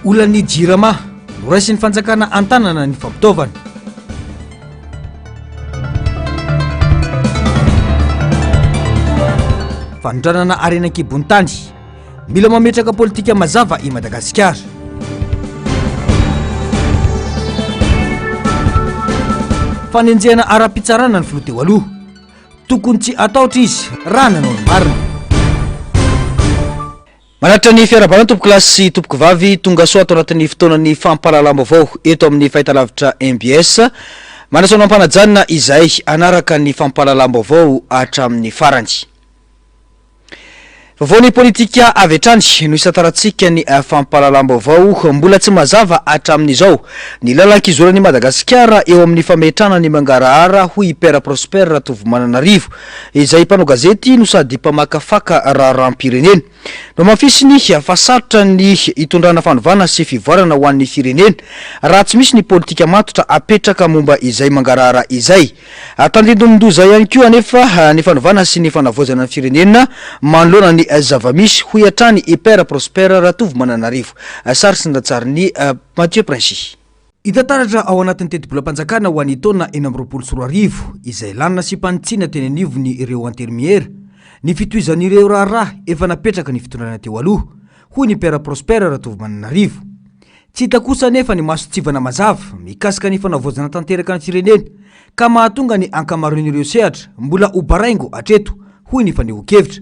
Olany Jirama noraisin'ny fanjakana antanana ny fampitaovana. Fanondranana arenan-kibon'tany mila mametraka politika mazava i Madagasikara. Fanenjehana ara-pitsarana ny filoha teo aloha tokony tsy ataotra izy raha nanao ny marina. Manatra ny fiarabanana tompoko lasy sy tompoko vavy tonga soa atao anatin'ny fotoanan'ny fampahalalam-baovao eto amin'ny fahitalavitra MBS. Manasoana ampanajana izay anaraka ny fampahalalam-baovao hatramin'ny farany. Vaovao ny politika avy hatrany no isataratsika ny fampahalalam-baovao mbola tsy mazava hatramin'izao ny lalank'izoran'i Madagasikara eo amin'ny fametrana ny mangarahara hoy Père Prosper Ratovomananarivo izay mpanao gazety no sady mpamakafaka raharam-pirenena. No mafisiny fasarotra ny itondrana fanovana sy fivoarana ho an'ny firenena raha tsy misy ny politika matotra apetraka momba izay mangarahara izay. Tandindondoza ihany koa anefa ny fanovana sy ny fanavozana ny firenena manoloana ny zavamisy hoy hatrany i Père Prosper Ratovomananarivo. Sary sy ndatsariny Mathieu Princy. Itataratra ao anatin'ny teti-bolam-panjakana ho an'ny taona 2024 izay lanina sy mpanitsina teny anivony ireo antermiera ny fitohizan'ireo raharaha efa napetraka ny fitondrana teo aloha hoy ny Père Prosper Ratovomananarivo. Tsy hita kosa nefa ny masotsivana mazava mikasika ny fanavozana tanteraka ny firenena ka mahatonga ny ankamaroan'ireo sehatra mbola ho baraingo hatreto hoy ny faneho-kevitra.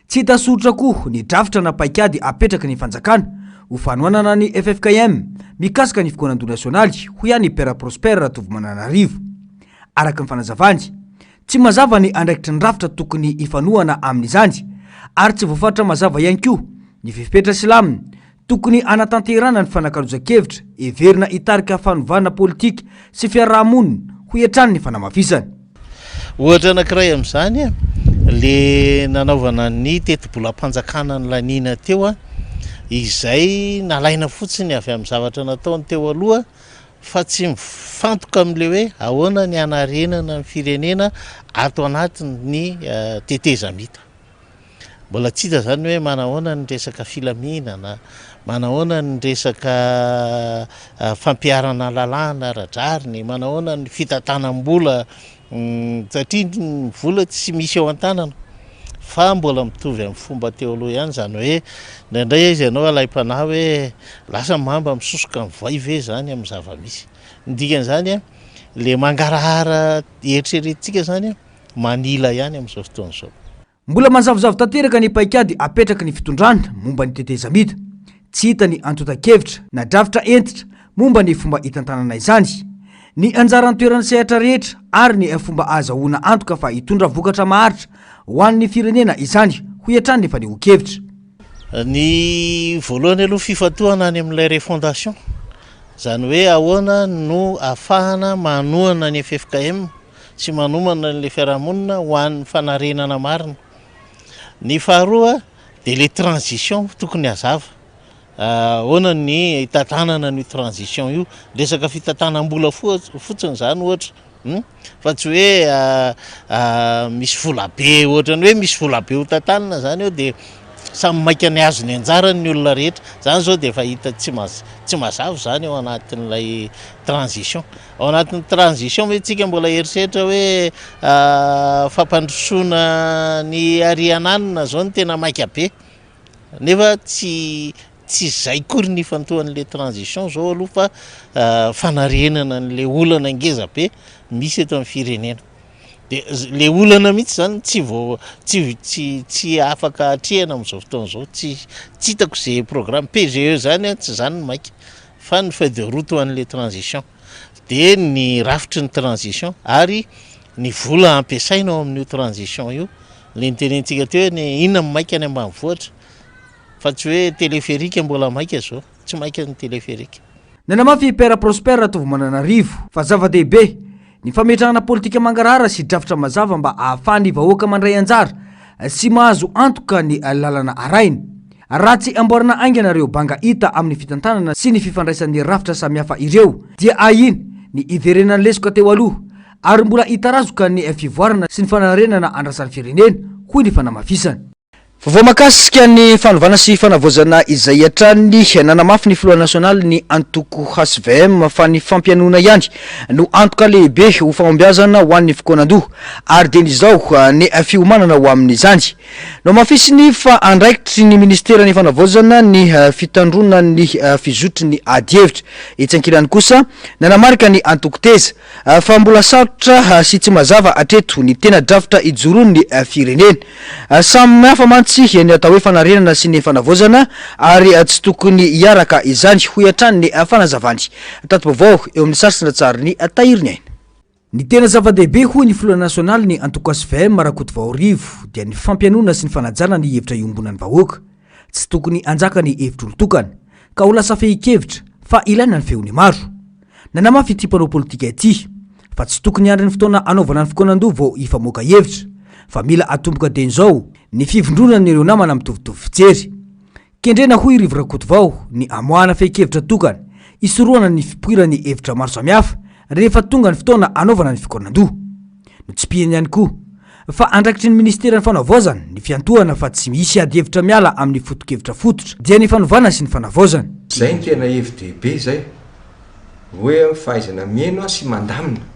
Tsy hita soritra koa ny drafitra na paikady apetraka ny fanjakana ho fanohanana ny FFKM mikasika ny fikonan-doha nasionaly hoy ihany Père Prosper Ratovomananarivo. Araka ny fanazavany tsy mazava ny andraikitry ny rafitra tokony ifanohana amin'izany ary tsy voafatra mazava ihany koa ny fipetra silamina tokony anatanterana ny fanakalozan-kevitra everina hitarika fanovana politika sy fiarahamonina hoy hatrany ny fanamafisana. Ohatra anankiray amin'izany le nanaovana ny teti-bolam-panjakana ny lanina teo izay nalaina fotsiny avy amin'ny zavatra nataony teo aloha fa tsy mifantoka amin'le hoe ahoana ny anarenana ny firenena ato anatin'ny tetezamita. Mbola tsy hita zany hoe manahoana ny resaka filaminana, manahoana ny resaka fampiarana lalàna radrariny, manahoana ny fitantanam-bola satria ny vola tsy misy eo an-tanana fa mbola mitovy amin'ny fomba teo aloha ihany, zany hoe ndraindray izy ianao alaim-panahy hoe lasa mamba misosoka ny voay ve zany amin'ny zavamisy. Ny dikan'izany le mangarahara eritreretintsika zany manila ihany amin'izao fotoana izao. Mbola manzavozavo tanteraka ny paikady apetraka ny fitondrana momba ny tetezamita. Tsy hita ny antotan-kevitra na drafitra entitra momba ny fomba hitantanana izany. Ny anjaran'ny toerana sehatra rehetra ary ny fomba azahoana antoka fa hitondra vokatra maharitra ho an'ny firenena izany hoy hatrany ny faneho-kevitra. Ny voalohany aloha fifantohana any amin'ilay refondation zany hoe ahoana no ahafahana manohana ny FFKM sy manomana n'le fiarahamonina ho an'ny fanarenana marina. Ny faharoa dia le transition tokony hazava. Ahoana ny hitantanana ny transition io, resaka fitantanam-bola fotsiny zany ohatra fa tsy hoe misy vola be ohatrany hoe misy vola be ho tantanana zany eo dia samy maika ny azo ny anjarany ny olona rehetra. Zany zao dia efa hita tsy mazava zany eo anatin'ilay transition. Ao anatin'ny transition hoe tsika mbola eritreritra hoe fampandrosoana ny ariananina zao ny tena maika be nefa tsy zay kory ny fantohan'le transition zao aloha fa fanarenana n'le olana ngeza be misy eto amin'ny firenena. Dia le olana mihitsy zany tsy afaka hatrehana amin'izao fotoana izao, tsy hitako izay programme PGE zany tsy zany ny maika fa ny feuille de route ho an'le transition dia ny rafitry ny transition ary ny vola ampiasaina ao amin'io transition io. Le nitenentsika teo ny inona maika any ambanivohitra fa tsy hoe téléphérique mbola maika zao, tsy maika ny téléphérique. Nanamafy Père Prosper Ratovomananarivo fa zava-dehibe ny fametrahana politika mangarahara sy drafitra mazava mba ahafahany vahoaka mandray anjara sy mahazo antoka ny lalana araina. Raha tsy amboarina ainganareo banga hita amin'ny fitantanana sy ny fifandraisan'ny rafitra samihafa ireo dia ahiny ny iverenana lesoka teo aloha ary mbola hitarazoka ny fivoarana sy ny fanarenana andrasan'ny firenena hoy ny fanamafisana. Vao makasika ny fanovana sy fanavozana izay hatrany nanamafy ny filoha nasionaly ny antoko HSVM fa ny fampianona ihany no antoka lehibe ho fahombiazana ho an'ny fikonan-doha ary den'izao ny fiomanana ho amin'izany no mafisiny fa andraikitry ny ministera ny fanavozana ny fitandrona ny fizotry ny adievitra itsankirany kosa nanamarika ny antoko teza fa mbola sarotra sy tsy mazava atreto ny tena drafitra ijoroany ny firenena samy hafa mantsy ny atao hoe fanarenana sy ny fanavozana ary tsy tokony hiaraka izany ho hatrany ny fanazavany tato-baovao eo amin'ny sarsina tsara ny tahiriny aina. Ny tena zava-dehibe hoy ny filoha nasionaly ny antoko HSVM marakoto vaorivo dia ny fampianona sy ny fanajana ny hevitra iombonan'ny vahoaka tsy tokony anjaka ny hevitra olotokana ka ho lasa fehi-kevitra fa ilaina ny feony maro nanamafy ity mpanao politika ity fa tsy tokony andry ny fotoana anaovana ny fikonan-doha vao hifamoaka hevitra fa mila atomboka den'izao ny fivondronan'ireo namana mitovitovy fijery kendrena hoy Rivorakoto vao ny amoahana fehi-kevitra tokana isoroana ny fipoirany hevitra maro samihafa rehefa tonga ny fotoana anaovana ny fikonan-doha no tsy pihany ihany koa fa andraikitry ny ministera ny fanavozana ny fiantohana fa tsy misy ady hevitra miala amin'ny foto-kevitra fototra dia ny fanovana sy ny fanavozana zay ny tena hevi-dehibe zay hoe fahaizana mieno sy mandamina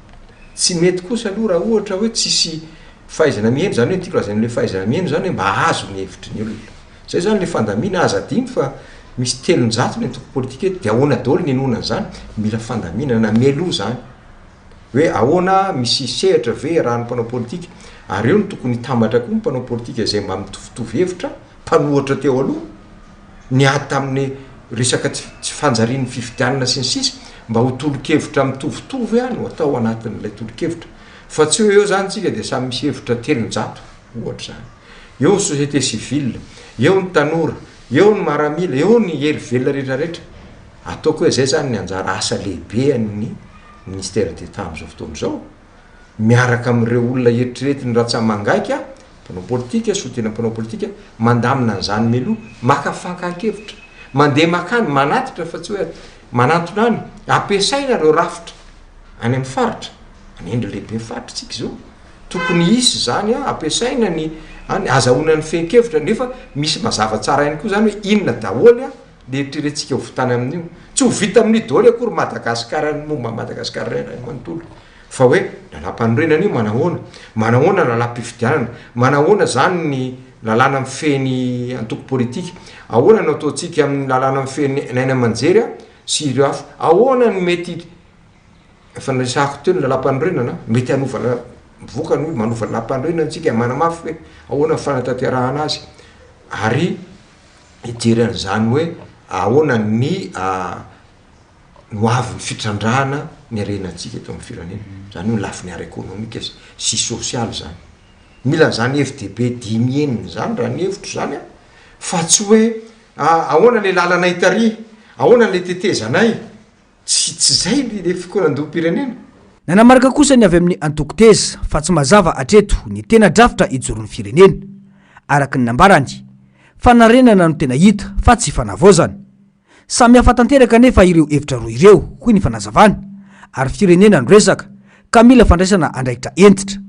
tsy mety kosa aloha raha ohatra hoe tsisy fahaizana mieno zany hoe tiako lazany le fahaizana mieno zany hoe mba azo ny hevitry ny olona zay zany le fandamina aza dimy fa misy telonjato ny antoko politika eto dia ahoana daholo ny enonana zany mila fandaminana meloa zany hoe ahoana misy sehatra ve raha ny mpanao politika ary eo ny tokony tambatra koa ny mpanao politika izay mba mitovitovy hevitra mpanohatra teo aloha ny ady tamin'ny resaka tsy fanjarian'ny fifidianana sy ny sisa mba ho tolo-kevitra mitovitovy ihany ho atao anatin'ilay tolo-kevitra fa tsy eo zany tsika dia samy misy hevitra telonjato ohatra zany eo ny société civile eo ny tanora eo ny maramila eo ny hery velona rehetrarehetra ataoko hoe zay zany ny anjara asa lehibe an'ny ministère d'État amin'izao fotoana izao miaraka amin'ireo olona eritreretiny raha tsy mangaika mpanao politika sotena mpanao politika mandamina an'izany meloa maka fankankevitra mandeha makany manatitra fa tsy hoe manatona any ampiasaina ireo rafitra any amin'ny faritra anendry lehibe faritra tsika izao tokony isy zany ampiasaina ny any azahoana ny fehi-kevitra nefa misy mazava tsara ihany koa zany hoe inona daholy le eritreretintsika ho vitany amin'io tsy ho vita amin'ny daholo akory Madagasikara ny momba Madagasikara ray manontolo fa hoe lalam-panorenana io manahoana lalam-pifidianana manahoana zany ny lalàna mifeny antoko politika ahoana no ataontsika amin'ny lalàna mifeny naina manjery sy ireo hafa ahoana ny mety fanaresahako teo ny lalam-panorenana mety hanovana mivokany hoe manova lalam-panorenana tsika manamafy hoe ahoana fanatanterahana azy ary hijery an'izany hoe ahoana ny no avy ny fitrandrahana ny arenantsika eto amin'ny firenena zany hoe lafiny ara-ekônomika sy sosialy zany mila zany hevi-dehibe dimy eniny zany raha ny hevitro zany fa tsy hoe ahoana le lalana itary ahoana le tetezanay tsy zay le fikonan-doham-pirenena nanamarika kosa ny avy amin'ny antoko teza fa tsy mazava atreto ny tena drafitra ijoron'ny firenena araka ny nambarany fanarenana no tena hita fa tsy fanavozana samy hafa tanteraka nefa ireo hevitra roa ireo hoy ny fanazavana ary firenena no resaka ka mila fandraisana andraikitra entitra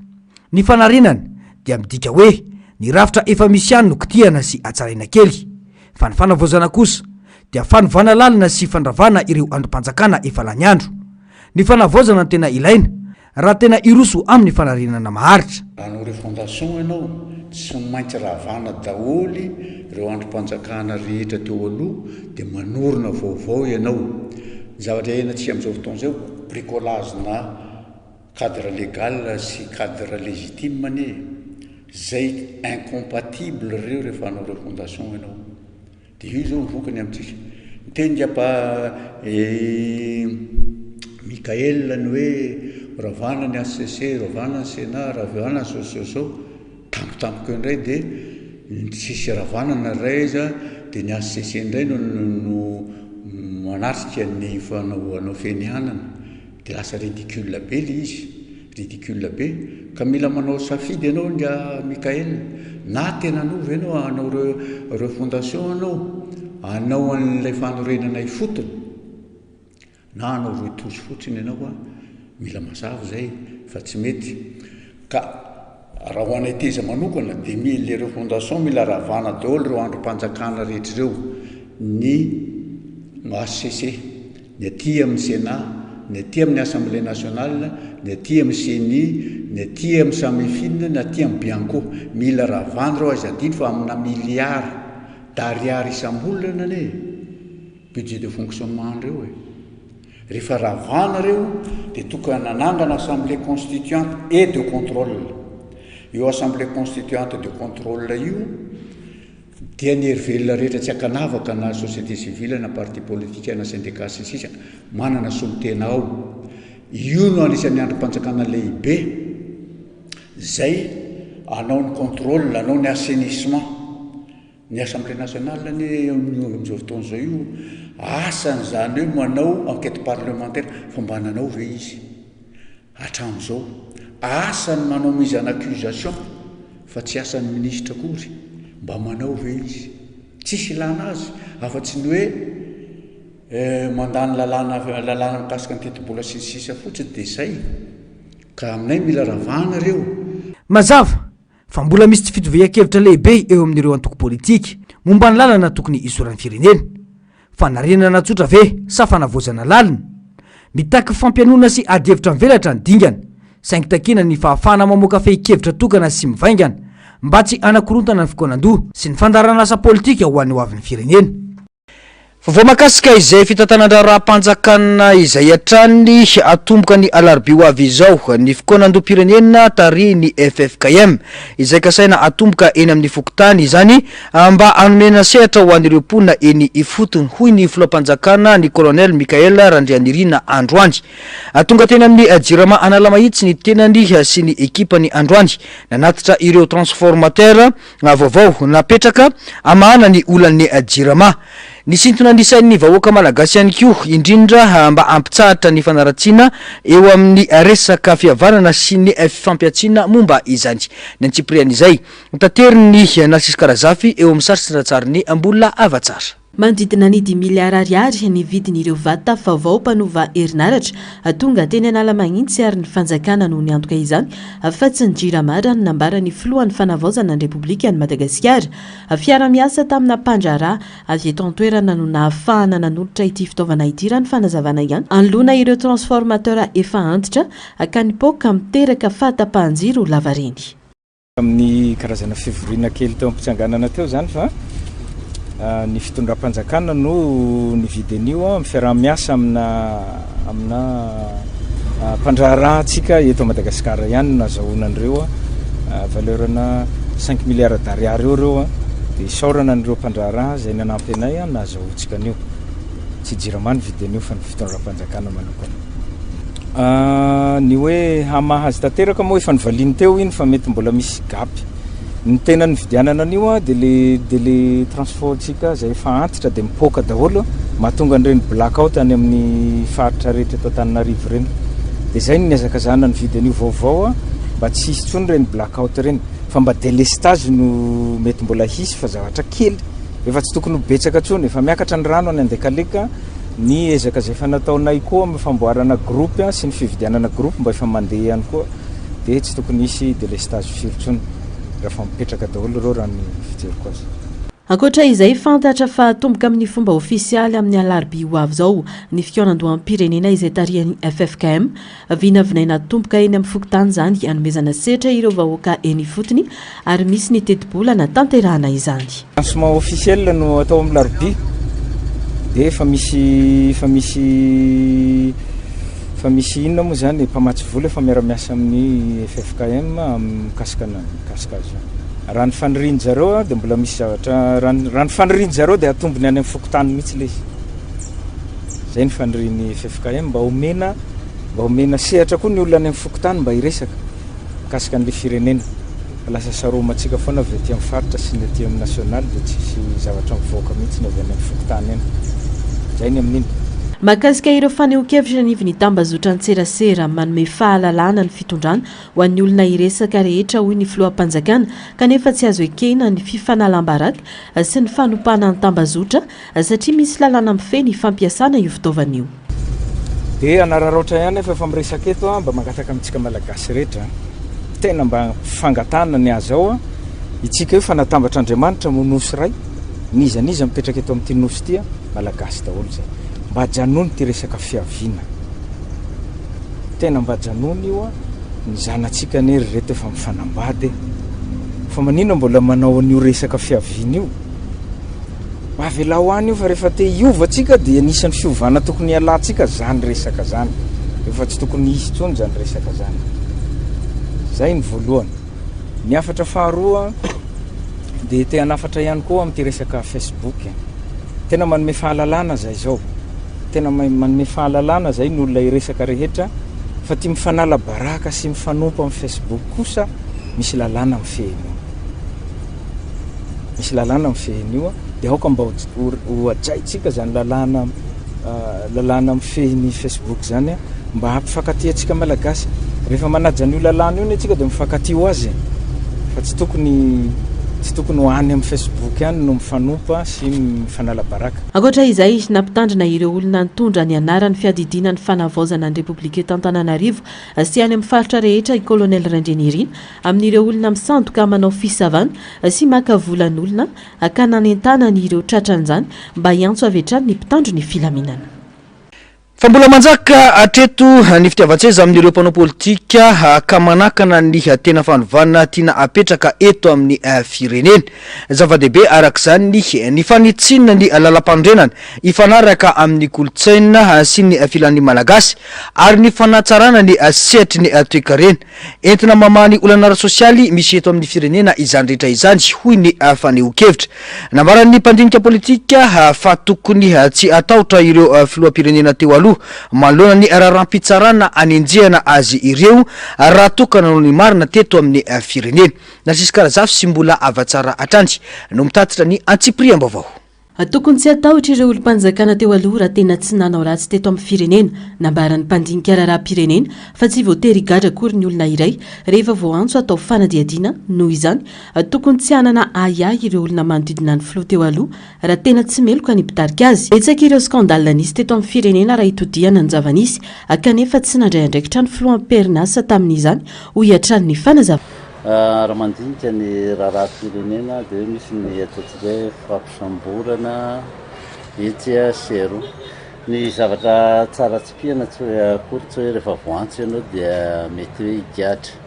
ny fanarenana dia midika hoe ny rafitra efa misy ihany no kitihana sy atsaraina kely fa ny fanavozana kosa dia fanovana lalina sy fandravana ireo androm-panjakana efa lany andro ny fanavozana no tena ilaina raha tena iroso amin'ny fanarenana maharitra raha no refondation ianao tsy maintsy ravana daholy ireo androm-panjakana rehetra teo aloha dia manorona vaovao ianao zavatra ena tsy amin'izao fotoana zao bricolage na cadre légal sy cadre légitime ane zay incompatible reo rehefa hanao refondation ianao dia io zao mivokany amintsika mitendry-apa Mikael ny hoe ravana ny ACC ravana ny Sénat ravana ny sososao tampotampoka indray dia tsisy ravanana ray iza dia ny ACC indray no manatrika ny fanao fenianana dia lasa ridicule be le izy ridicule be ka mila manao safidy ianao nga Mikael na tena anova ianao hanao refondation anao an'ilay fanorenanay fotony na anao roitozy fotsiny ianao mila mazava zay fa tsy mety ka raha ho anay teza manokana dia mila fondation mila ravana daholo reo androm-panjakana rehetra ireo ny ACC ny aty amin'ny Sénat ny aty amin'ny Assemblée nationale ny aty amin'ny CENI ny aty amin'ny Samifine ny aty amin'ny Bianco mila ravana reo azy adino fa amina milliard d'ariary isam-bolana ne budget de fonctionnement reo rehefa ravana reo dia tokony nanangana assemblée constituante et de contrôle io assemblée constituante de contrôle io dia ny hery rehetra tsy akanavaka na société civile na parti politique na syndicat sisisa manana solotena ao io no anisan'ny androm-panjakana lehibe zay anao ny contrôle anao ny assainissement ny assemblée nationale ny amin'izao fotoana zao io asany zany hoe manao enquête parlementaire fa mba nanao ve izy hatramin'izao asany manao mise en accusation fa tsy asan'ny ministre kory mba manao ve izy tsisy ilana azy afa-tsy ny hoe mandany lalàna mikasika ny teti-bola sisisisa fotsiny dia zay ka aminay mila ravana reo mazava fa mbola misy tsy fitovian-kevitra lehibe eo amin'ireo antoko politika momba ny lalana tokony isoran'ny firenena fa narenana tsotra ve sa fanavozana lalina mitaky fampianona sy adihevitra mivelatra ny dingana saingy takina ny fahafahana mamoaka fehi-kevitra tokana sy mivaingana mba tsy anakorontana ny fikonan-doha sy ny fandarana asa politika ho an'ny ho avin'ny firenena vao makasika izay fitantanandra-panjakana izay atrany atomboka ny alarbi ho avy izao ny fikonan-doha-pirenena tary ny FFKM izay kasaina atomboka eny amin'ny fokotany izany mba anomena sehatra ho an'ireo mponina eny ifotony hoy ny filoam-panjakana ny colonel Mikael Randrianirina Androany tonga teny amin'ny jirama analamahitsy ny tenany sy ny ekipany Androany nanatitra ireo transformateur vaovao napetraka amahana ny olan'ny jirama ny sintona nisain'ny vahoaka malagasy ihany koa indrindra mba ampitsahatra ny fanaratsiana eo amin'ny resaka fihavanana sy ny fifampiatsiana momba izany ny antsiprian'izay tanteriny Narcisse Karazafy eo amin'ny sarisiratsariny mbola avatsara Manodidina ny 10 miliara ariary ny vidin'ireo vata vaovao mpanova herinaratra tonga teny Analamahitsy ary ny fanjakana no niantoka izany fa tsy ny jirama raha nambarany filohan'ny fanavaozana ny Repoblika ny Madagasikara fiara-miasa tamina mpandraharaha avy eto an-toerana no nahafahana nanolotra ity fitaovana ity raha ny fanazavana ihany anoloana ireo transformateur efa antitra ka nipoka miteraka fahatapahan-jiro lavareny amin'ny karazana fivoriana kely teo am-pitsanganana teo zany fa ny fitondram-panjakana no nividy an'io mifiarah-miasa amina mpandraharahantsika eto Madagasikara ihany nazahoana an'ireo valeurana 5 milliards d'ariary eo dia isaorana an'ireo mpandraharaha zay nanampy anay nazahoantsika an'io tsy jirama nividy an'io fa ny fitondram-panjakana manokana ny hoe hamaha azy tanteraka moa efa nivaliny teo iny fa mety mbola misy gapy ny tena nividianana an'io dia le transportsika zay efa antitra dia mipoaka daholo mahatonga an'ireny blackout any amin'ny faritra rehetra eto Antananarivo reny dia zay ny niazakazana nividy an'io vaovao mba tsy hisy tsony reny blackout reny fa mba délestage no mety mbola hisy fa zavatra kely efa tsy tokony betsaka tsony efa miakatra ny rano any andekaleka ny ezaka zay efa nataonay koa amin'ny famboarana groupe sy ny fividianana groupe mba efa mandeha ihany koa dia tsy tokony hisy délestage firy tsony rehefa mipetraka daholo reo raha ny fijeriko azy ankoatra izay fantatra fa tomboka amin'ny fomba ofisialy amin'ny alarbi ho avy zao ny fikonan-dohan'ny pirenena izay tarihan'ny FFKM vinavinaina tomboka eny amin'ny fokotany zany hanomezana sehatra ireo vahoaka eny fotony ary misy ny teti-bola na tanterahana izany lancement officiel no atao amin'ny larbi dia fa misy inona moa zany mpamatsy vola efa miara-miasa amin'ny FFKM mikasika azy raha ny faniriany zareo dia mbola misy zavatra raha ny faniriany zareo dia atombony any amin'ny fokotany mihitsy le zay ny faniriany FFKM mba homena sehatra koa ny olona any amin'ny fokotany mba hiresaka mikasika an'le firenena lasa saromantsika foana avy aty amin'ny faritra sy ny aty amin'ny national dia tsisy zavatra mivoaka mihitsy ny avy any amin'ny fokotany eny zay ny amin'iny mahakasika ireo faneho-kevitra nivy ny tambazotra an-tserasera manome fahalalana ny fitondrana ho an'ny olona iresaka rehetra hoy ny filoham-panjakana kanefa tsy azo ekena ny fifanalam-baraka sy ny fanompana ny tambazotra satria misy lalana mifeny fampiasana io fitaovana io dia anararoatra ihany efa miresaka eto mba mangataka amintsika malagasy rehetra tena mba fangatana ny azy ao a itsika hoe fanatambatra Andriamanitra monosy ray nizaniza mipetraka eto amin'ity nosy ity malagasy daholo zay mba janony ty resaka fiaviana tena mba janony io a ny zanatsika nery reto efa mifanambady fa manino mbola manao an'io resaka fiaviana io mavela ho any io fa rehefa te iovatsika dia anisan'ny fiovana tokony alantsika zany resaka zany efa tsy tokony hisy tsony zany resaka zany zay ny voalohany ny afatra faharoa dia te hanafatra ihany koa amin'ity resaka Facebook tena manome fahalalana zay zao tena manome fahalalana zay ny olona iresaka rehetra fa ty mifanala baraka sy mifanompo amin'ny Facebook kosa misy lalàna mifehiny misy lalàna mifehiny io dia aoka mba ho ajaitsika zany lalàna mifehiny Facebook zany mba hampifankatia antsika malagasy rehefa manaja an'io lalàna io antsika dia mifankatia ho azy fa tsy tokony ho any amin'ny Facebook ihany no mifanompa sy mifanala baraka. Ankoatra izay nampitandrina ireo olona nitondra ny anarany fiadidina ny fanavaozana ny Repoblika eto Antananarivo sy any amin'ny faritra rehetra i Colonel Randrianirina amin'ireo olona misandoka manao fisavana sy maka volan'olona ka nanentana ireo tratran'izany mba hiantso avy hatrany ny mpitandro ny filaminana. Fa mbola manjaka atreto ny fitiavan-tseza amin'ireo mpanao politika ka manakana ny tena fanovana tiana apetraka eto amin'ny firenena zava-dehibe arak'izany ny fanitsinina ny lalam-pandrenana ifanaraka amin'ny kolotsaina sy ny filan'ny malagasy ary ny fanatsarana ny setry ny toe-karena entina mamany olanara sosialy misy eto amin'ny firenena izany rehetra izany hoy ny faneho-kevitra nambaran'ny mpandinika politika fa tokony tsy atahotra ireo filoam-pirenena teo manoloana ny raharam-pitsarana anenjehana azy ireo raha tokana no ny marina teto amin'ny firenena nasisy karazafy sy mbola avatsara atrany no mitatitra ny antsipriam-baovao. Tokony tsy atahotra ireo olom-panjakana teo aloha raha tena tsy nanao ratsy teto amin'ny firenena nambaran'ny mpandinika raharaha-pirenena fa tsy voatery gadra akory ny olona iray rehefa voantso atao fanadiadiana noho izany tokony tsy hanana ayay ireo olona manodidina ny filoha teo aloha raha tena tsy meloka ny mpitarika azy. Betsaka ireo skandalina nisy teto amin'ny firenena raha itodiana ny zava-nisy kanefa tsy nandray andraikitra ny filoha Perinasa tamin'izany ho hiatrany ny fanazavana. Raha mandinika ny raharaha-pirenena dia misy ny ataontsika hoe fampisamborana itsy sy eroa ny zavatra tsara tsipihana tsy hoe akory tsy hoe rehefa voantso ianao dia mety hoe higatra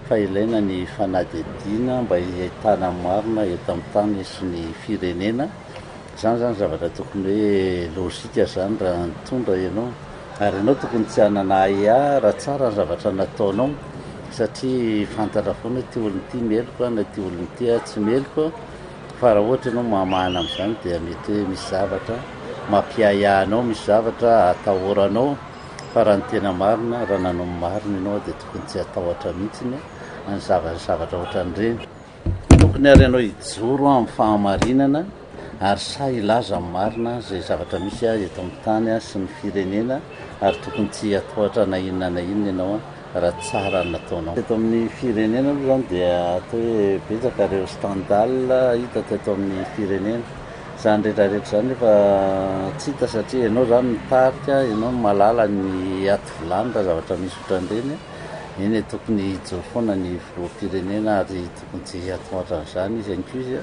fa ilaina ny fanadihadiana mba ahitana marina eto amin'ny tany sy ny firenena zany zavatra tokony hoe lozika zany raha nitondra ianao ary ianao tokony tsy hanana aya raha tsara ny zavatra nataonao satria fantatra foana ty olony ty meloka na ty olony ty tsy meloka fa raha ohatra ianao mamana amin'izany dia mety hoe misy zavatra mampiayanao misy zavatra atahoranao fa raha ny tena marina raha nanao marina ianao dia tokony tsy atahotra mihitsiny ny zavatra ohatran'ireny tokony ary ianao hijoro amin'ny fahamarinana ary sa ilaza marina zay zavatra misy eto amin'ny tany sy ny firenena ary tokony tsy atahotra na inona na inona ianao raha tsara nataonao teto amin'ny firenena aloha zany dia atao hoe betsaka reo scandale hita teto amin'ny firenena zany rehetrarehetra zany efa tsy hita satria ianao zany mitarika ianao malala ny ato vilany raha zavatra misy ohatran'ireny eny tokony hijoro foana ny filoham-pirenena ary tokony tsy atahotra an'izany izy ihany koa izy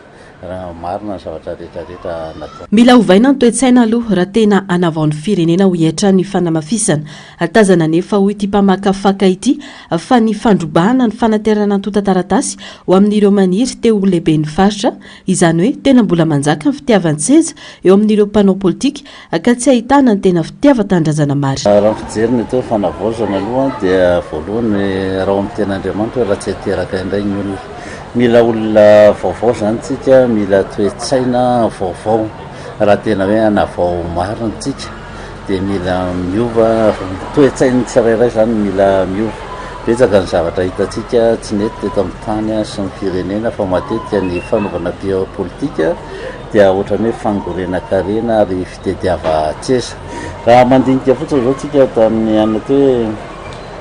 raha marina ny zavatra rehetrarehetra natao. Mila ovaina ny toe-tsaina aloha raha tena hanavaon'ny firenena ho hiatran'ny fanamafisana atazana nefa ho ity mpamakafaka ity fa ny fandrobahana ny fanaterana ny tota-taratasy ho amin'ireo maniry teo lehibe ny faritra izany hoe tena mbola manjaka ny fitiavan-tseza eo amin'ireo mpanao politika ka tsy ahitana ny tena fitiavan-tandrazana mary. Raha fijeriny teo fanavaozana aloha dia voalohany raha amin'ny ten'Andriamanitra raha tsy ateraka indray ny olona mila olona vaovao zany tsika mila toe-tsaina vaovao raha tena hoe hanavao marina tsika dia mila miova toe-tsaina tsirairay zany mila miova betsaka ny zavatra hitatsika tsy nety teto amin'ny tany sy ny firenena fa matetika ny fanaovana politika dia ohatrany hoe fangorena-karena ary fitediava-tsesa raha mandinika fotsiny zao tsika tamin'ny anona to hoe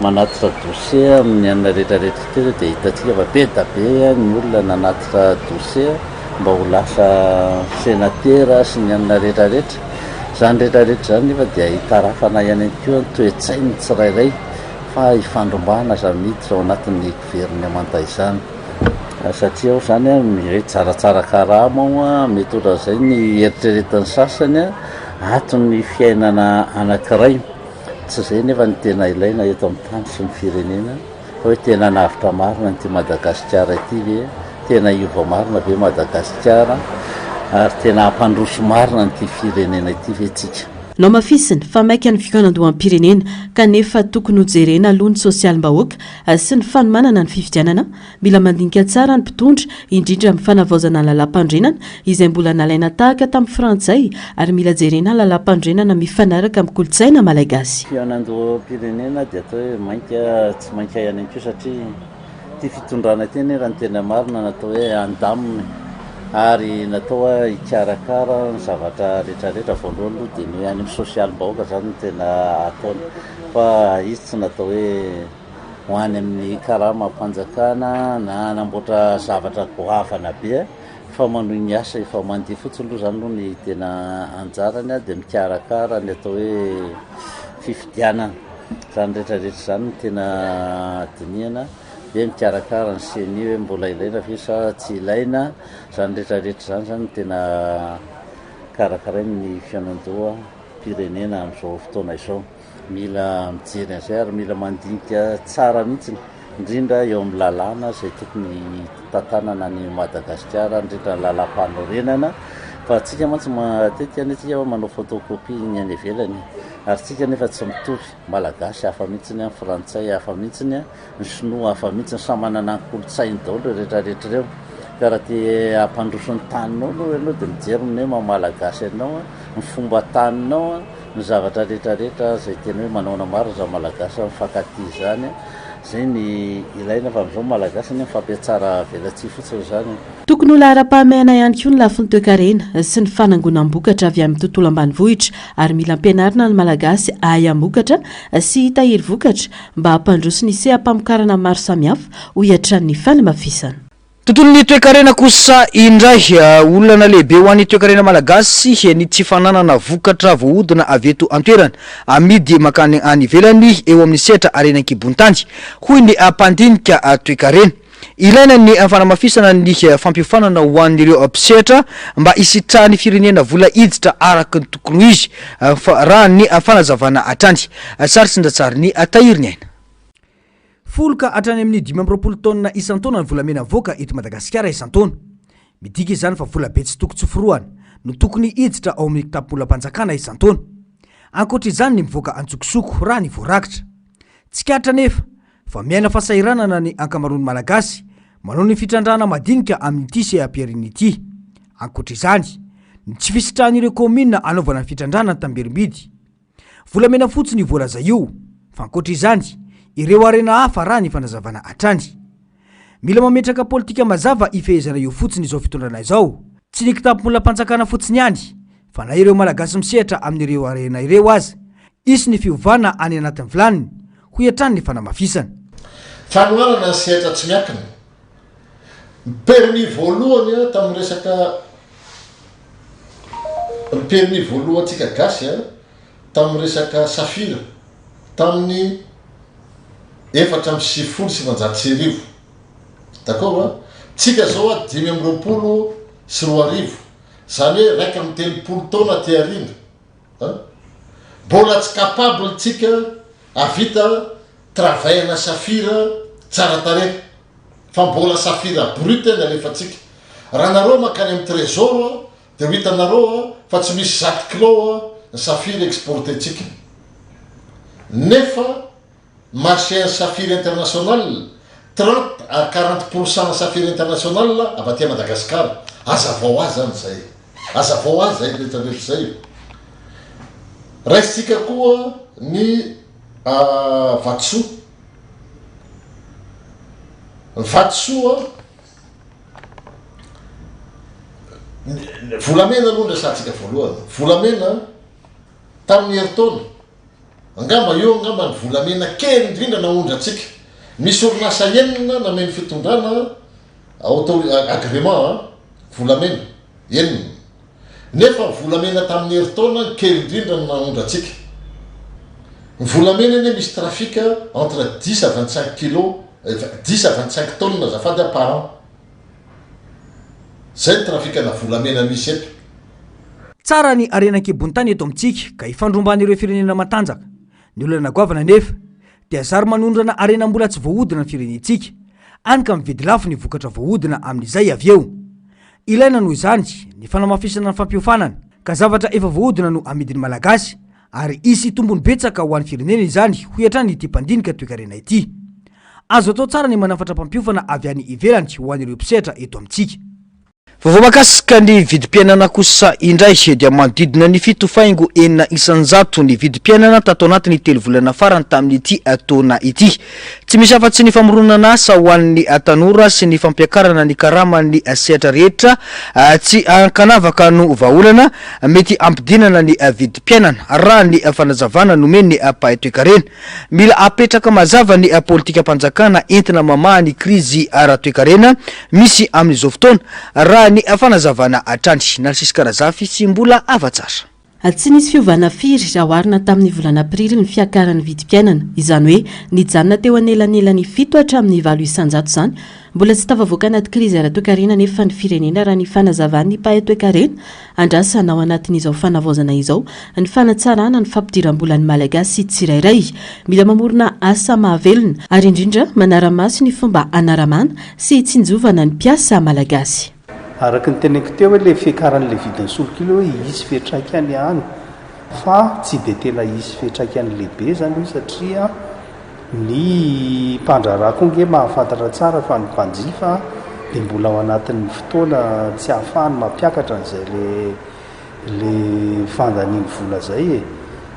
manatitra dossier amin'ny anona rehetrarehetra teo dia hitatsika fa be da be ny olona nanatitra dossier mba ho lasa senatera sy ny anona rehetrarehetra zany rehetrarehetra zany nefa dia hitarafana ihany koa ny toe-tsainy tsirairay fa ifandrombahana zany miditra ao anatin'ny gouvernement izany satria ao zany a mire tsaratsara karamo a mety ohatran'izay ny eritreretin'ny sasany a aton'ny fiainana anankiray tsy zay nefa ny tena ilaina eto amin'ny tany sy ny firenena fa hoe tena navitra marina nyty Madagasikara ity ve tena iova marina ve Madagasikara ary tena hampandroso marina nyty firenena ity ve tsika nao mafisiny fa maika ny fikanandoham-pirenena kanefa tokony hojerena aloha ny sosialim-bahoaka sy ny fanomanana ny fifidianana mila mandinika tsara ny mpitondra indrindra amin'ny fanavaozana lalam-pandrenana izay mbola nalaina tahaka tamin'ny frantsay ary mila jerena lalam-pandrenana mifanaraka amin'ny kolontsaina malagasy fikanandoham-pirenena dia atao hoe mainka tsy mainka ihany ko satria ty fitondrana teny raha ny tena marina natao hoe andaminy ary natao hoe hikarakara ny zavatra rehetrarehetra voalohany aloha dia ny hoe any amin'ny sosialim-bahoaka zany no tena ataony fa izy tsy natao hoe hoany amin'ny karama ampanjakana na anamboatra zavatra goavana be fa manohy ny asa efa mandeha fotsiny aloha zany aloha ny tena anjarany a dia mikarakara ny atao hoe fifidianana zany rehetrarehetra zany no tena dinihana dia mikarakara ny seni hoe mbola ilaina ve sa tsy ilaina zany rehetrarehetra zany tena karakarainy ny fianandoha pirenena amin'izao fotoana izao mila mijery an'izay ary mila mandinika tsara mihitsy indrindra eo amin'ny lalàna zay tokony tantanana ny Madagasikara indrindra ny lalam-panorenana fa atsika mantsy matetika anetsika manao photocopie ny any ivelany ary tsika nefa tsy mitovy malagasy hafa mihitsiny a frantsay hafa mihitsiny a ny sinoa hafa mihitsiny samy manana ny kolotsainy daholo rehetrarehetra ireo ka raha ty ampandroso ny taninao aloha ianao dia mijery ny hoe mamalagasy ianao ny fomba taninao ny zavatra rehetrarehetra zay tena hoe manao namaro za malagasy mifankaty zany zay ny ilaina fa amin'izao malagasy ny fampiatsara velatsy fotsiny zany tokony ho lahara-pahamehana ihany koa ny lafiny toe-karena sy ny fanangonam-bokatra avy amin'ny tontolo ambanivohitra ary mila ampianarina ny malagasy ahay am-bokatra sy hitahiry vokatra mba hampandroso ny seha-pamokarana maro samihafa ho iatran'ny fanamafisana tontolon'ny toe-karena kosa indray olona lehibe ho an'ny toe-karena malagasy ny tsy fananana vokatra voahodina avy eto antoerana amidy makany any ivelany eo amin'ny sehatra arenan-kibontany hoy ny mpandinika toe-karena ilaina ny fanamafisana ny fampiofanana ho an'ireo mpisehatra mba hisitrahan'ny firenena vola iditra araka ny tokony izy raha ny fanazavana atrany sary sindratsary ny tahiriny aina foloka hatrany amin'ny 5 taona isan-taona ny volamena voaka eto Madagasikara isan-taona midika izany fa vola be tsy toko tsoforoana no tokony hiditra ao amin'ny tapolam-panjakana isan-taona ankoatra izany ny mivoaka antsokosoko raha ny voarakitra tsikatra nefa fa miaina fasahiranana ny ankamaroany malagasy manao ny fitrandrana madinika amin'ity seha-piarina ity ankoatra izany ny tsy fisitrahan'ireo komina anaovana ny fitrandrana ny Tamberibidy volamena fotsiny voalaza io fa ankoatra izany ireo arena hafa raha ny fanazavana atrany mila mametraka politika mazava ifehezana io fotsiny izao fitondrana izao tsy ny kitapo-molam-panjakana fotsiny ihany fa na ireo malagasy misehatra amin'ireo arena ireo azy isy ny fiovana any anatin'ny vilaniny ho iatrany ny fanamafisana fanohanana ny sehatra tsy miakina permis voalohany tamin'ny resaka permis voalohantsika gasy tamin'ny resaka safira tamin'ny 450 d'accord tsika zao 520 sy 20 zany hoe raika amin'ny 30 taona ty arina mbola tsy capable tsika avita travaillana safira tsara tarehy fa mbola safira brut ny alefatsika raha nareo makany amin'ny trésor dia ho hitanareo fa tsy misy 7 kilo ny safira exportetsika nefa marché safira international 30 à 40% safira international abaty Madagasikara azavao azy zany zay azavao azy zay rehetrarehetra zay resitsika koa ny vatsoa vatsoa volamena aloha ndrasantsika voalohany volamena tamin'ny heritaona angamba eo angamba ny volamena kely indrindra naondratsika misy orinasa enina nameny fitondrana auto agrément volamena enina nefa volamena tamin'ny heritaona kely indrindra naondratsika ny volamena eny misy trafika entre 10 à 25 kilo 10 à 25 tonnes azafady par an zay ny trafikana volamena misy eto tsara ny arenan-kibony tany eto amintsika ka ifandrombany ireo firenena matanjaka ny olana goavana nefa dia zary manondrana arena mbola tsy voahodina ny firenentsika any ka mividy lafo ny vokatra voahodina amin'izay avy eo ilaina noho izany ny fanamafisana ny fampiofanana ka zavatra efa voahodina no amidiny malagasy ary isy tombony betsaka ho an'ny firenena izany ho hatrany ity mpandinika toekarena ity azo atao tsara ny manafatra mpampiofana avy any ivelany ho an'ireo mpisehatra eto amintsika vovao makasika ny vidim-piainana kosa indray dia manodidina ny fitofaingo enina isanjato ny vidim-piainana tato anatin'ny 3 volana farany tamin'ity taona ity tsy misy afa-tsy ny famoronana asa ho an'ny tanora sy ny fampiakarana ny karaman'ny sehatra rehetra tsy ankanavaka no vaolana mety ampidinana ny vidim-piainana raha ny fanazavana nomeny mpahay-toekarena mila apetraka mazava ny politika mpanjakana entina mamaha ny krizy ara-toekarena misy amin'izao fotoana raha ny fanazavana atrany narsisy karazafy sy mbola avatsara tsy nisy fiovana firy raha oharina tamin'ny volana aprily ny fiakaran'ny vidim-piainana izany hoe nijanona teo anelanelany 7 hatramin'ny 9 isanjato izany mbola tsy tafavoaka anaty krizy ara-toekarena nefa ny firenena raha ny fanazavan'ny mpahay-toekarena andrasana ao anatin'izao fanavaozana izao ny fanatsarana ny fampidiram-bolan'ny malagasy tsirairay mila mamorona asa mahavelona ary indrindra manara-maso ny fomba anaramana sy tsinjovana ny mpiasa malagasy araka ny teneko teo hoe le fiakaran'le vidin'ny solokilo hoe isy fiatraikany any fa tsy dia tena isy fiatraikany lehibe zany io satria ny mpandraraha konge mahafantatra tsara fa ny mpanjifa dia mbola ao anatin'ny fotoana tsy hahafahany mampiakatra n'izay le fandaniany vola zay e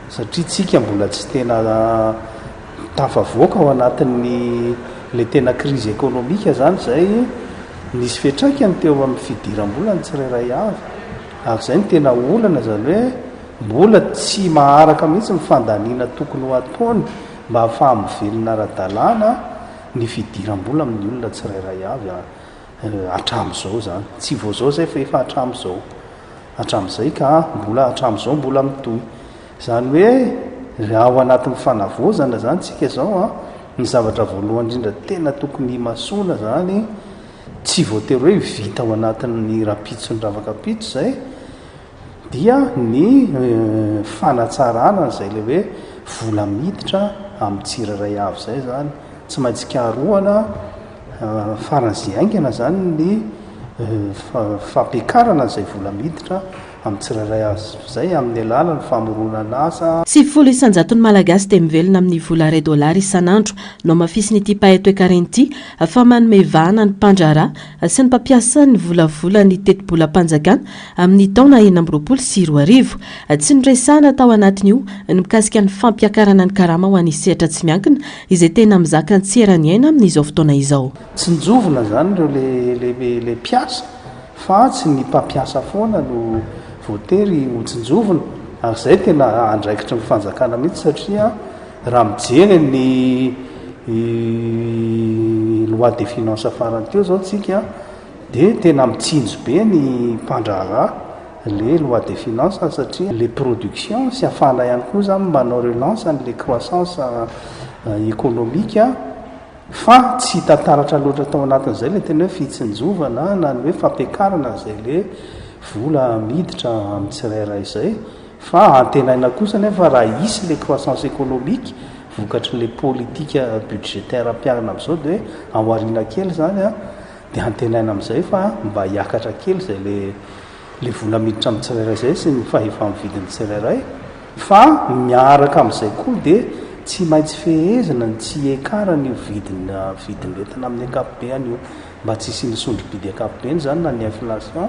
satria tsika mbola tsy tena tafavoaka ao anatin'ny le tena krizy ekonomika zany zay nisy fiatraikany teo amin'ny fidiram-bola ny tsirairay avy ary zay ny tena olana zany hoe mbola tsy maharaka mihitsy mifandaniana tokony ho ataony mba hahafaha mivelona ara-dalàna ny fidiram-bola amin'ny olona tsirairay avy hatramin'izao zany tsy vo zao zay fa efa hatramin'izay ka mbola hatramin'izao mbola mitoy zany hoe raha ao anatin'ny fanavozana zany tsika zao ny zavatra voalohany indrindra tena tokony masoana zany tsy voatery hoe vita ao anatin'ny rapitso ny ravakapitso zay dia ny fanatsarana n'izay le hoe vola miditra amin'ny tsirairay avy zay zany tsy maintsy karoana faran'izay aingana zany ny fampiakarana n'izay vola miditra amin'ny tsirairay avy zay amin'ny alalany famoronana asa sy 10 isanjaton'ny malagasy dia mivelona amin'ny vola $2 isan'andro no mafisiny ity mpahay-toekarena ity fa manome vahana ny mpandraraha sy ny mpampiasa ny volavola ny teti-bolam-panjakana amin'ny taona 2024 tsy niresahana tao anatin'io ny mikasika ny fampiakarana ny karama ho an'ny sehatra tsy miankina izay tena mizaka ny tserany aina amin'izao fotoana izao tsy njovona zany ireo le mpiasa fa tsy ny mpampiasa foana no voatery hotsinjovona ary zay tena andraikitra ny fanjakana mihitsy satria raha mijeny ny loi de finance farany teo zao tsika dia tena mitsinjo be ny mpandraraha le loi de finance satria le production sy hafana ihany koa zany manao relance an'le croissance économique fa tsy tantaratra loatra tao anatin'izay le tena hoe fitsinjovana na ny hoe fampiakarana zay le vola miditra amin'ny tsirairay zay fa antenaina kosa nefa raha isy le croissance économique vokatry le politika budgétaire ampiarana amin'izao dia hoe aoarina kely zany dia antenaina amin'izay fa mba hiakatra kely zay le vola miditra amin'ny tsirairay zay sy ny fahefa amin'ny vidin'ny tsirairay fa miaraka amin'izay koa dia tsy maintsy fehezina ny tsy ekarany io vidin'entana amin'ny ankapobeany io mba tsy sy nisondrobidy ankapobeny zany na ny inflation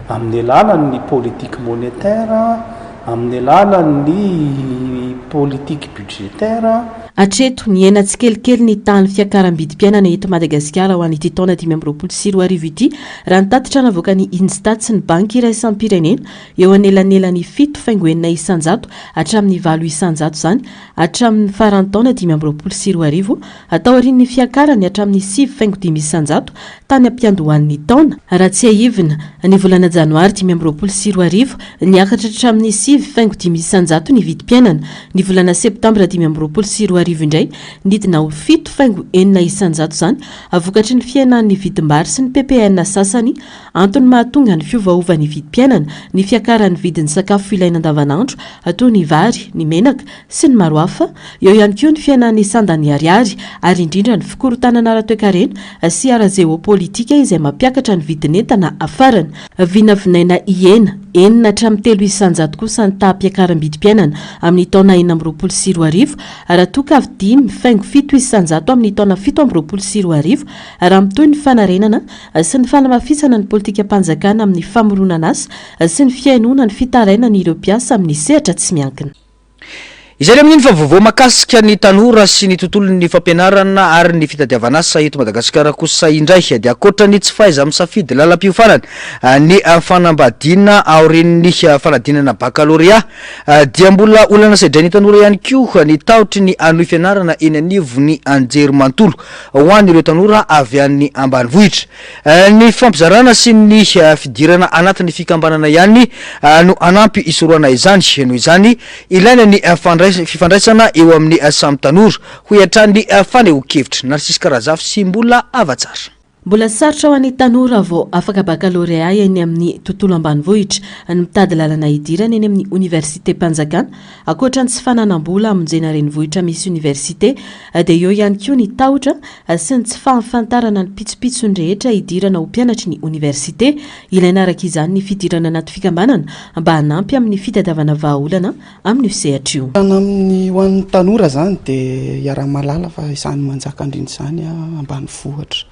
amin'ny alalan'ny politique monétaire amin'ny alalan'ny politique budgétaire Atreto ny ena tsikelikely ny tany fiakaram-bidim-piainana eto Madagasikara ho an'ity taona 2024 ity raha nitatitra navoaka ny Instat sy ny banky iraisam-pirenena eo anelanelany 7.9 isanjato hatramin'ny 8 isanjato izany hatramin'ny faran'ny taona 2024 atao aorian'ny fiakarany hatramin'ny 7.5 isanjato tany ampiandohan'ny taona raha tsy ahivina ny volana janoary 2024 niakatra hatramin'ny 7.5 isanjato ny vidim-piainana ny volana septambra 2024 indray nidina ho 7.4 isanjato izany avokatry ny fiainan'ny vidim-bary sy ny PPN sasany antony mahatonga ny fiovaovan'ny vidim-piainana ny fiakaran'ny vidin'ny sakafo ilaina andavanandro atao ny vary ny menaka sy ny maro hafa eo ihany koa ny fiainan'ny sandany ariary ary indrindra ny fikorotanana ara-toe-karena sy ara-jeopolitika izay mampiakatra ny vidin'entana afarany vinavinaina iena 4.3 isanjato kosa ny taham-piakaram-bidim-piainana amin'ny taona 2024 raha toka avy 5.7 isanjato amin'ny taona 2024 raha mitoy ny fanarenana sy ny fanamafisana ny politika mpanjakana amin'ny famoronana asa sy ny fiainoana ny fitarainana ireo mpiasa amin'ny sehatra tsy miankina. Izay amin'iny fa vaovao makasika ny tanora sy ny tontolon'ny fampianarana ary ny fitadiavana asa eto Madagasikara kosa indray dia akoatra ny tsy faiza misafidy lalam-piofanana ny fanambadiana aorian'ny fanadinana baccalauréat dia mbola olana saidray ny tanora ihany koa ny taotry ny anohy fianarana eny anivony Anjerimantolo ho an'ireo tanora avy amin'ny ambanivohitra ny fampizarana sy ny fidirana anatin'ny fikambanana ihany no anampy isoroana izany noho izany ilaina ny fifandraisana eo amin'ny samy tanora ho iatran'ny fanehoan-kevitra Narcisse Karazafy sy mbola avatsara. Mbola sarotra ho an'ny tanora vao afaka baccalauréat eny amin'ny tontolo ambanivohitra ny mitady lalana idirana eny amin'ny université mpanjakana akoatra ny tsy fananam-bola amonjena renivohitra misy université dia eo ihany koa ny tahotra sy ny tsy fahafantarana ny pitsopitsony rehetra idirana ho mpianatry ny université ilaina araka izany ny fidirana anaty fikambanana mba hanampy amin'ny fitadiavana vahaolana amin'ny sehatra io. Amin'ny ho an'ny tanora zany dia iara-malala fa izany manjaka andriny izany ambanivohitra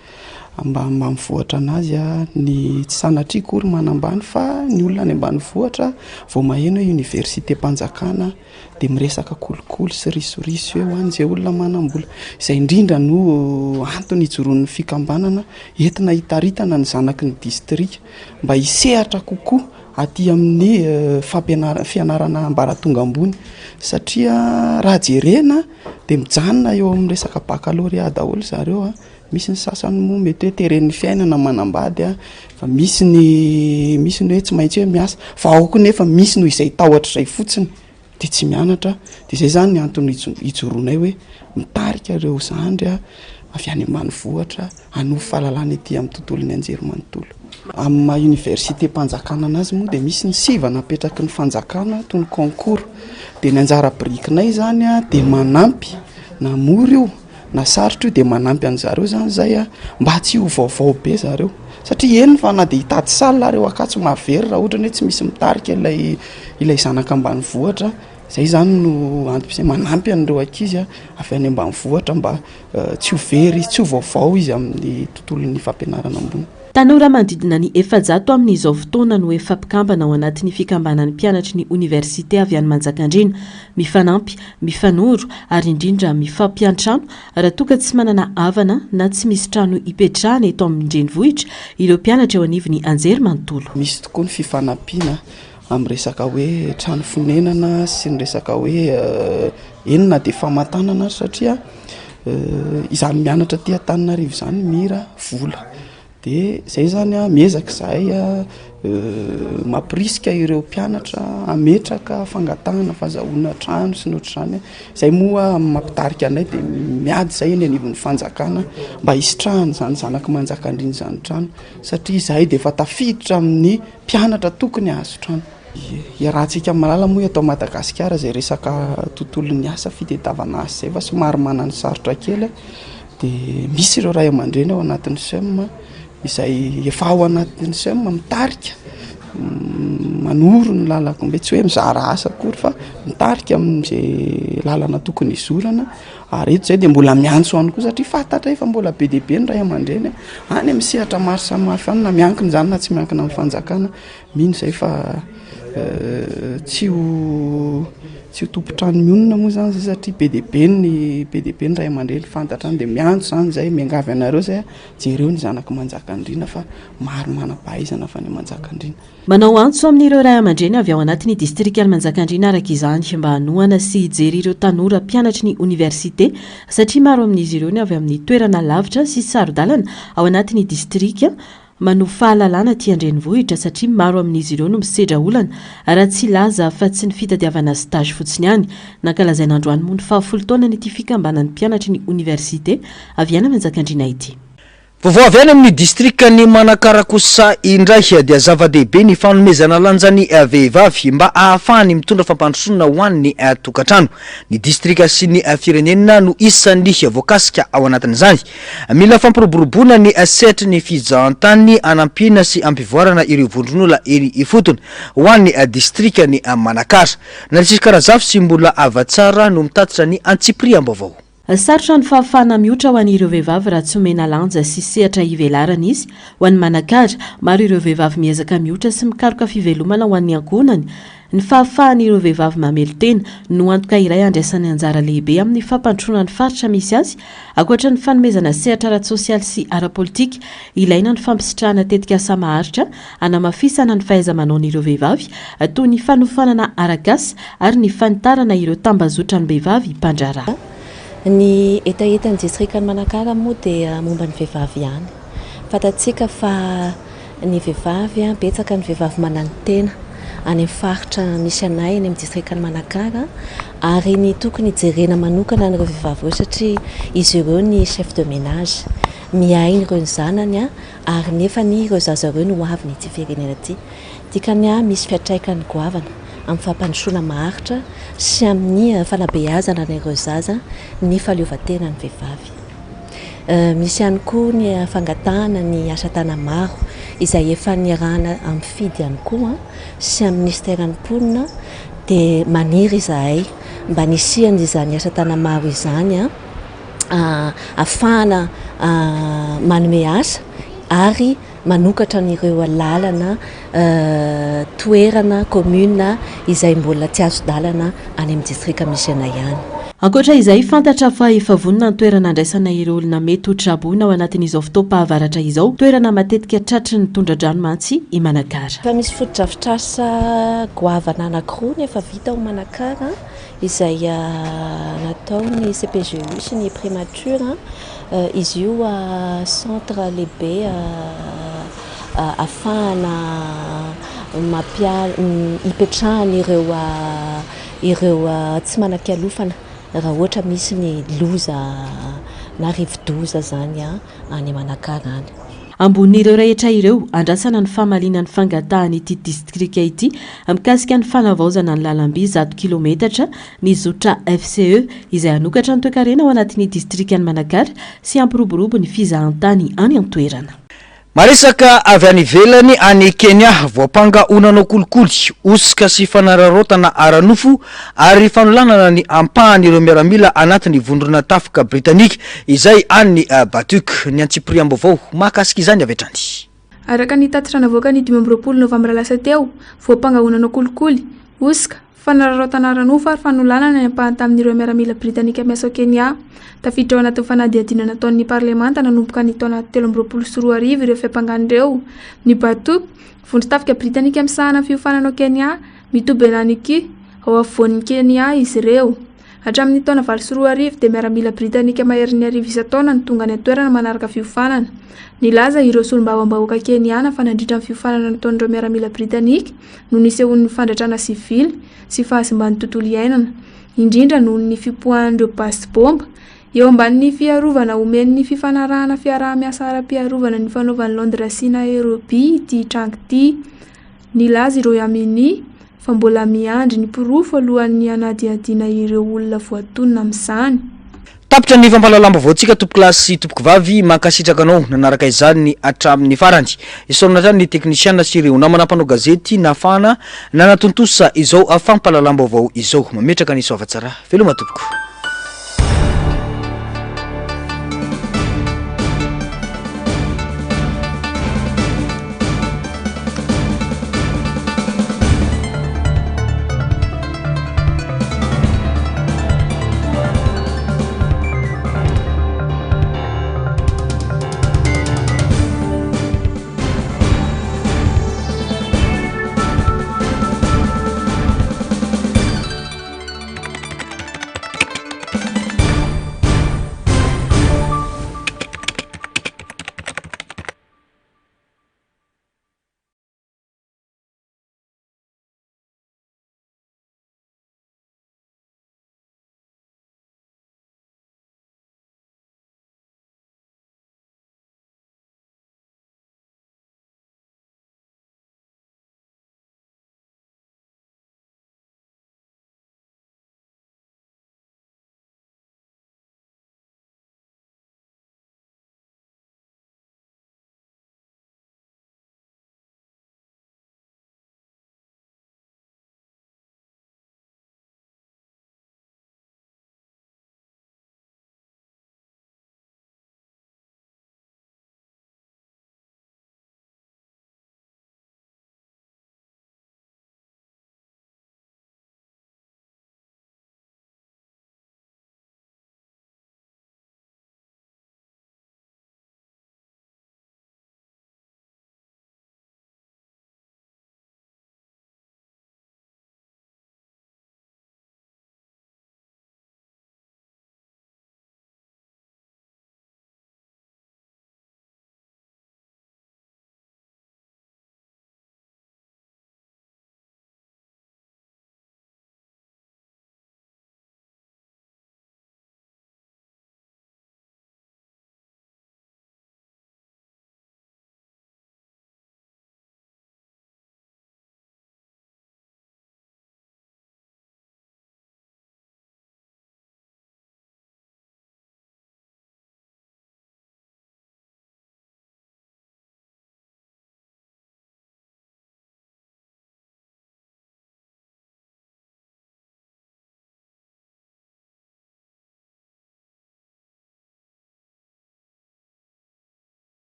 mba mivoatra anazy ny tsy sanatria kory manambany fa ny olona any ambanivohitra vao maheno hoe université mpanjakana dia miresaka kolokolo sy risorisy eo an'izay olona manam-bola izay indrindra no antony hijoroan'ny fikambanana entina hitaritana ny zanaky ny distrika mba hisehatra kokoa aty amin'ny fianarana ambaratonga ambony satria raha jerena dia mijanona eo amin'ny resaka baccalauréat daholo zareo misy ny sasany moa mety hoe teren'ny fiainana manambady fa misy ny hoe tsy maintsy hoe miasa fa ao koa nefa misy noho izay tahotra izay fotsiny dia tsy mianatra dia izay zany ny antony hijoroanay hoe mitarika ireo zandry avy any ambanivohitra hanohy fahalalana ety amin'ny tontolon'ny Anjerimantolo. Amin'ny université mpanjakana anazy moa dia misy ny siva napetraky ny fanjakana toy ny concours dia ny anjara birikinay zany dia manampy na mora io na sarotra io dia manampy an'zareo zany zay mba tsy ho vaovao be zareo satria eny fa na dia hitady saly areo akatso mahavery raha ohatra hoe tsy misy mitarika ilay zanaka ambanivohitra zay zany no antony manampy an'ireo ankizy avy any ambanivohitra mba tsy ho very tsy ho vaovao izy amin'ny tontolon'ny fampianarana ambony. Tanora manodidina ny 700 amin'izao fotoana no efa mpikambana ao anatin'ny fikambanan'ny mpianatry ny université avy any Manjakandriana mifanampy mifanoro ary indrindra mifampiantrano raha toka tsy manana havana na tsy misy trano ipetrahana eto amin'ny ndrenivohitra ireo mpianatra eo anivon'ny Anjerimantolo. Misy tokoa ny fifanampiana amin'ny resaka hoe trano fonenana sy ny resaka hoe enina dia famatanana satria izany mianatra ty Antananarivo zany mira vola dia zay zany miezaka zahay mampirisika ireo mpianatra ametraka fangatahana fahazahoana trano sy ny ohatr'izany zay moa mampitarika anay dia miady zay eny anivon'ny fanjakana mba hisitrahana zany zanaky Manjakandriana zany trano satria zahay dia efa tafiditra amin'ny mpianatra tokony azo trano. Iarahantsika malala moa eto Madagasikara zay resaka tontolon'ny asa fitadiavana asa zay fa somary manana sarotra kely dia misy ireo ray aman-dreny ao anatin'ny SEM izay efa ao anatin'ny SEM mitarika manoro ny lalako mbe tsy hoe mizara asa akory fa mitarika amin'izay lalana tokony izorana ary eto zay de mbola miantso any koa satria fantatra efa mbola be deabe ny ray aman-dreny any amin'ny sehatra maro samihafy any na miankina zany na tsy miankina amin'ny fanjakana mino zay fa tsy ho tompotrano mionona moa zany zay satria be deabe ny ray aman-dreny fantatra any de miantso zany zay miangavy anareo zay jereo ny zanaka manjakandrina fa maro manam-pahaizana fa ny manjakandrina. Manao antso amin'ireo ray aman-dreny avy ao anatin'ny distrikty Manjakandriana araka izany mba hanoana sy hijery ireo tanora mpianatry ny université satria maro amin'izy ireo ny avy amin'ny toerana lavitra sy sarodalana ao anatin'ny distrikty mano fahalalana ty Andrenivohitra satria maro amin'izy ireo no misedra olana raha tsy laza fa tsy ny fitadiavana stage fotsiny ihany. Nankalazaina androany moa ny 10 taona ny ity fikambanan'ny mpianatry ny université avy any Manjakandriana ity. Vaovao avy any amin'ny distrikany Manakarakosa indray dia zava-dehibe ny fanomezana lanjany vehivavy mba ahafahany mitondra fampandrosoana ho an'ny tokantrano. Ny distrika sy ny firenena no isan'ny voakasika ao anatin'izany. Mila fampiroboroboana ny setry ny fijahantany anampiana sy ampivoarana ireo vondron'olona eny ifotony ho an'ny distrikany Manakara. Narisikarazafy sy mbola avatsara no mitatitra ny Antsipriam-baovao. Sarotra ny fahafahana mihoatra ho an'ireo vehivavy raha tsy omena lanja sy sehatra ivelarana izy. Ho an'ny Manakara, maro ireo vehivavy miezaka mihoatra sy mikaroka fivelomana ho an'ny ankohonany. Ny fahafahan'ireo vehivavy mamelo tena no antoka iray andraisan'ny anjara lehibe amin'ny fampandrosoana ny faritra misy azy, ankoatra ny fanomezana sehatra ara-tsosialy sy ara-politika, ilaina ny fampisitrahana tetika asa maharitra, anamafisana ny fahaiza-manaon'ireo vehivavy, toy ny fanofanana arak'asa ary ny fanitarana ireo tambazotra ny vehivavy mpandraharaha. Ny etaetan'ny distrikany Manakara moa dia momba ny vehivavy ihany. Fatatsika fa ny vehivavy betsaka ny vehivavy manantena any amin'ny faritra misy anay any amin'ny distrikany Manakara ary ny tokony jerena manokana n'ireo vehivavy ireo satria izy ireo ny chef de ménage miainy ireo ny zanany ary nefa ny ireo zaza ireo no avy n'ity firenena ity. Dikany misy fiatraikany goavana amin'ny fampandrosoana maharitra sy amin'ny fanabeazana n'ireo zaza ny fahaleovantena ny vehivavy. Misy ihany koa ny fangatahana ny asa tana maro izay efa niarahana amin'ny fidy ihany koa sy amin'ny ministèran'ny mponina dia maniry izahay mba nisihany izany asa tana maro izany ahafahana manome asa ary manokatra n'ireo lalana toerana commune izay mbola tsy azo dalana any amin'ny distrika misy anay ihany. Ankoatra izay fantatra fa efa vonona ny toerana andraisana ireo olona mety ho traboina ao anatin'izao fotoam-pahavaratra izao, toerana matetika tratry ny tondra-dranomantsy i Manakara. Fa misy foto-drafitrasa goavana anankiroa nefa vita ao Manakara izay nataony CPGU sy ny primature izy io centre lehibe afahana ipetrahany ireo tsy manan-kialofana raha ohatra misy ny loza na rivo-doza zany any Manakara any. Ambon'ireo rehetra ireo andrasana ny famalinan'ny fangatahany ity distrika ity mikasika ny fanavaozana ny lalam-by 100 kilometatra ny zotra FCE izay anokatra ny toekarena ao anatin'ny distrikany Manakara sy ampiroborobo ny fizahantany any an-toerana. Maresaka avy any ivelany any Kenya voapanga-onanao kolikoly osika sy fanararotana aranofo ary fanolanana ny ampahan'ireo miaramila anatin'ny vondrona tafika Britanika izay any Batuk ny Antsipriam-baovao mahakasika izany avy hatrany. Araka ny tatitra navoaka ny 12 Novambra lasa teo, voapanga-onanao kolikoly osika fanararotana aranofo ary fanolanana ny ampahan tamin'ireo miaramila Britanika miasa Kenya. Tafiditra ao anatin'ny fanadihadiana nataon'ny parlemanta nanomboka ny taona 2024 ireo fiampangan'ireo. Ny Batuk, vondro tafika Britanika misahana fiofananao Kenya, mitoby ananiky ao afovoan'ny Kenya izy ireo. Hatramin'ny taona 2024 dia miaramila Britanika maherin'ny 200 taona ny tonga ny toerana manaraka fiofanana. Nilaza ireo solombavam-bahoaka Keniana fa nandritra ny fiofanana nataon'ireo miaramila Britanika no nisehon'ny fandratrana sivily sy fahasimban'ny tontolo iainana, indrindra noho ny fipoahan'ireo basy-bomba eo ambanin'ny fiarovana omen'ny fifanarahana fiaraha-miasa ara-piarovana ny fanaovan'ny Londres sy Nairobi ity tranga ity. Nilaza ireo Yamini fa mbola miandry ny pirofo alohan'ny anadihadiana ireo olona voatonona amin'izany. Tapitra ny fampalalam-baovao tsika tompo-kilasy sy tompo-kivavy mankasitraka anao nanaraka izany hatramin'ny farany. Isaorana zany ny teknisiana sy ireo namana mpanao gazety nafana nanatontosa izao fampalalam-baovao izao mametraka ny soavatsara veloma tompoko.